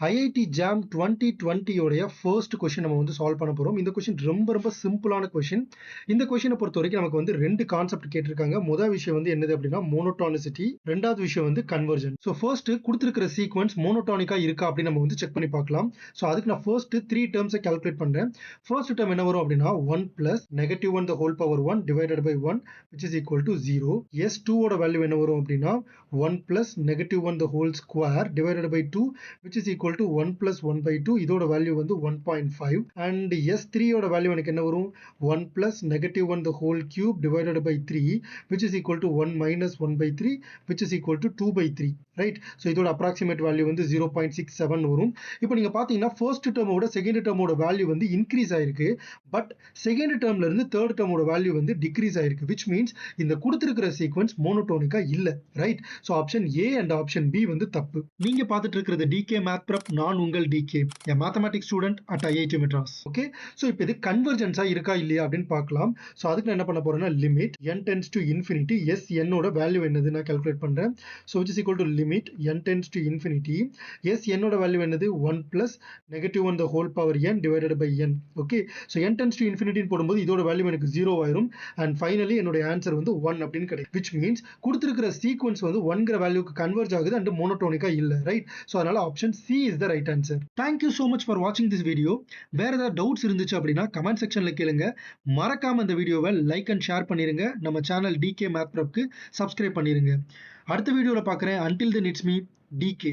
IIT jam 2020 உடைய first question நம்ம வந்து சால்வ் பண்ண போறோம். இந்த கொஸ்டின் ரொம்ப சிம்பிளான கொஸ்டின். இந்த கொஸ்டினை பொறுத்த வரைக்கும் நமக்கு வந்து 2 கான்செப்ட் கேட்டிருக்காங்க. முதல் விஷயம் வந்து என்னது அப்படின்னா மோனோடானிசிட்டி, ரெண்டாவது விஷயம் வந்து கன்வர்ஜன். ஸோ ஃபர்ஸ்ட் கொடுத்திருக்கிற சீக்வன்ஸ் மோனோடானிக்கா இருக்கா அப்படின்னு நம்ம வந்து செக் பண்ணி பார்க்கலாம். ஸோ அதுக்கு நான் ஃபர்ஸ்ட் 3 டேர்ம்ஸை கால்குலேட் பண்றேன். ஃபர்ஸ்ட் டேர்ம் என்ன வரும் அப்படின்னா 1 plus -1 the whole power 1 divided by 1 which is equal to 0. S2 ஓட வேல்யூ என்ன வரும் அப்படின்னா 1 plus -1 the whole square divided by 2 which is equal to 1 plus 1 by 2. இதோட வேல்யூ வந்து 1.5 and S3 ஓட வேல்யூ எனக்கு என்ன வரும் 1 plus -1 the whole cube divided by 3 which is equal to 1 minus 1 by 3 which is equal to 2 by 3, right? So இதோட approximate value வந்து 0.67 வரும். இப்போ நீங்க பாத்தீங்கன்னா ஃபர்ஸ்ட் டேர்மோட செகண்ட் டேர்மோட வேல்யூ வந்து இன்க்ரீஸ் ஆயிருக்கு. பட் செகண்ட் டேர்ம்ல இருந்து தேர்ட் டேர்மோட வேல்யூ வந்து டிக்ரீஸ் ஆயிருக்கு. which means இந்த கொடுத்திருக்கிற சீக்வன்ஸ் மோனோடோனிக்கா இல்ல, right? So option A and option B வந்து தப்பு. நீங்க பார்த்துட்டு இருக்கிறது டிகே மேத் பிரப். நான் உங்கள் DK, a mathematics student at IIT Madras. Okay, so இப்போ இது கன்வர்ஜென்ஸா இருக்கா இல்லையா அப்படின்னு பார்க்கலாம். ஸோ அதுக்கு நான் என்ன பண்ண போறேன்னா limit n tends to infinity s n ஓட வேல்யூ என்னது நான் கால்குலேட் பண்றேன். So which is equal to limit n tends to infinity s n ஓட வேல்யூ என்னது 1 plus -1 the whole power n divided by n. Okay, so n tends to infinity போடும்போது இதோட value எனக்கு 0 ஆயிரும் அண்ட் ஃபைனலி என்னோட answer வந்து 1 அப்படின்னு கிடைக்கும். which means கொடுத்திருக்கிற சீக்வன்ஸ் வந்து 1ங்கிற வேல்யூக்கு கன்வர்ஜ் ஆகுது அண்ட் மோனோடோனிக்கா இல்ல, ரைட்? ஸோ அதனால option C is the right answer. Thank you so much for வாட்சிங் திஸ் வீடியோ. வேற ஏதாவது டவுட்ஸ் இருந்துச்சு அப்படின்னா கமெண்ட் செக்ஷன்ல கேளுங்க. மறக்காம இந்த வீடியோவை லைக் அண்ட் ஷேர் பண்ணிருங்க. நம்ம சேனல் டிகே மேத் பிரப்க்கு சப்ஸ்கிரைப் பண்ணிருங்க. அடுத்த வீடியோல பார்க்குறேன். until then it's me DK.